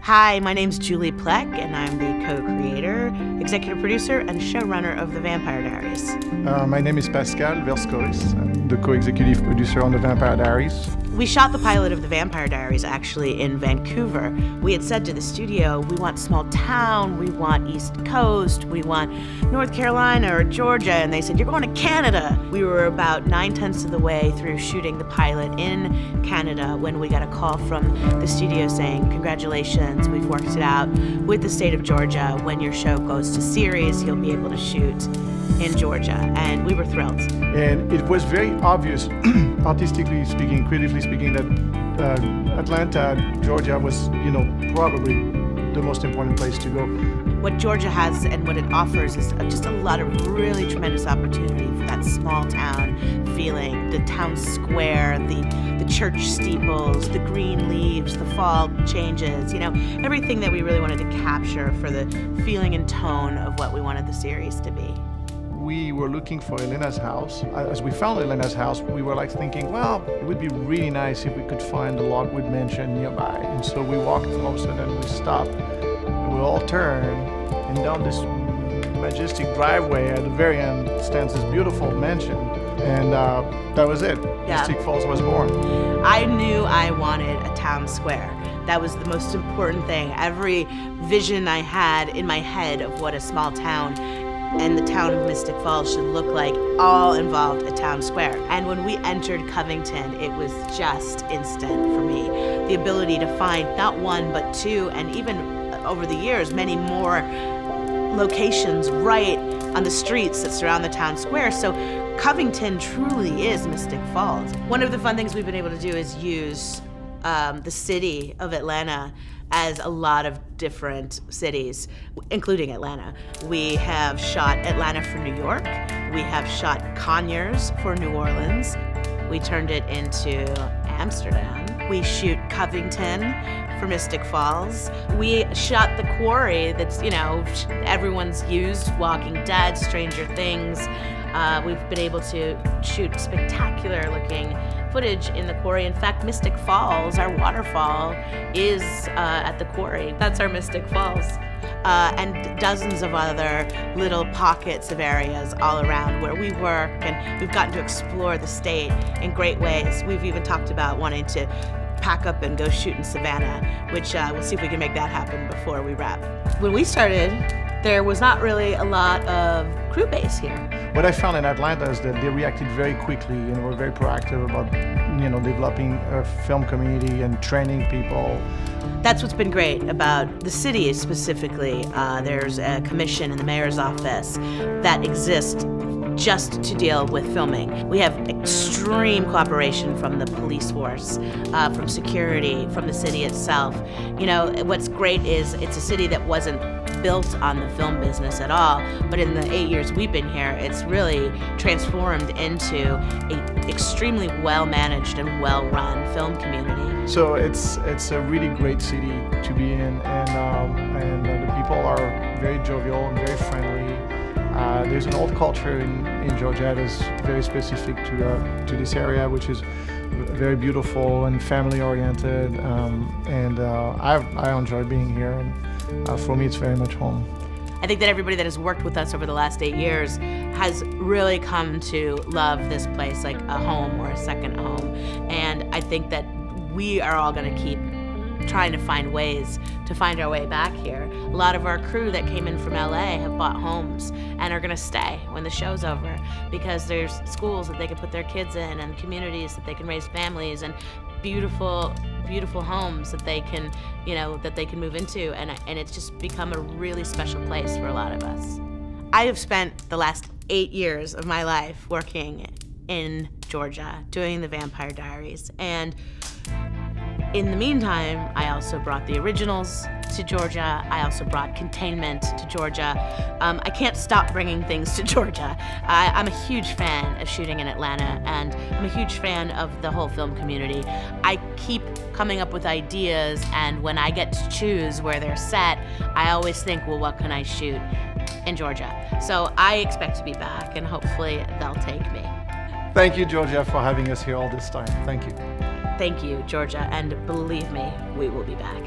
Hi, my name's Julie Plec, and I'm the co-creator, executive producer, and showrunner of The Vampire Diaries. My name is Pascal Verschooris. I'm the co-executive producer on The Vampire Diaries. We shot the pilot of The Vampire Diaries actually in Vancouver. We had said to the studio, we want small town, we want East Coast, we want North Carolina or Georgia, and they said, you're going to Canada. We were about 9/10 of the way through shooting the pilot in Canada when we got a call from the studio saying, congratulations, we've worked it out with the state of Georgia. When your show goes to series, you'll be able to shoot in Georgia, and we were thrilled. And it was very obvious, artistically speaking, creatively speaking, that Atlanta, Georgia was, probably the most important place to go. What Georgia has and what it offers is just a lot of really tremendous opportunity for that small town feeling, the town square, the church steeples, the green leaves, the fall changes, everything that we really wanted to capture for the feeling and tone of what we wanted the series to be. We were looking for Elena's house. As we found Elena's house, we were thinking, well, it would be really nice if we could find the Logwood Mansion nearby. And so we walked closer and we stopped. We all turned, and down this majestic driveway at the very end stands this beautiful mansion. And that was it. Yeah. Mystic Falls was born. I knew I wanted a town square. That was the most important thing. Every vision I had in my head of what a small town and the town of Mystic Falls should look like all involved a town square. And when we entered Covington, it was just instant for me. The ability to find not one, but two, and even over the years, many more locations right on the streets that surround the town square. So Covington truly is Mystic Falls. One of the fun things we've been able to do is use the city of Atlanta as a lot of different cities, including Atlanta. We have shot Atlanta for New York. We have shot Conyers for New Orleans. We turned it into Amsterdam. We shoot Covington for Mystic Falls. We shot the quarry that's, everyone's used, Walking Dead, Stranger Things. We've been able to shoot spectacular looking footage in the quarry. In fact, Mystic Falls, our waterfall, is at the quarry. That's our Mystic Falls. And dozens of other little pockets of areas all around where we work, and we've gotten to explore the state in great ways. We've even talked about wanting to pack up and go shoot in Savannah, which we'll see if we can make that happen before we wrap. When we started, there was not really a lot of crew base here. What I found in Atlanta is that they reacted very quickly and were very proactive about, developing a film community and training people. That's what's been great about the city specifically. There's a commission in the mayor's office that exists just to deal with filming. We have extreme cooperation from the police force, from security, from the city itself. What's great is it's a city that wasn't built on the film business at all, but in the 8 years we've been here, it's really transformed into an extremely well-managed and well-run film community. So it's a really great city to be in, and the people are very jovial and very friendly. There's an old culture in Georgia that's very specific to this area, which is very beautiful and family-oriented, and I enjoy being here, and for me it's very much home. I think that everybody that has worked with us over the last 8 years has really come to love this place like a home or a second home, and I think that we are all going to keep trying to find ways to find our way back here. A lot of our crew that came in from LA have bought homes and are gonna stay when the show's over, because there's schools that they can put their kids in and communities that they can raise families and beautiful, beautiful homes that they can, that they can move into, and it's just become a really special place for a lot of us. I have spent the last 8 years of my life working in Georgia, doing The Vampire Diaries, and in the meantime, I also brought the originals to Georgia. I also brought Containment to Georgia. I can't stop bringing things to Georgia. I'm a huge fan of shooting in Atlanta, and I'm a huge fan of the whole film community. I keep coming up with ideas, and when I get to choose where they're set, I always think, well, what can I shoot in Georgia? So I expect to be back, and hopefully they'll take me. Thank you, Georgia, for having us here all this time. Thank you. Thank you, Georgia, and believe me, we will be back.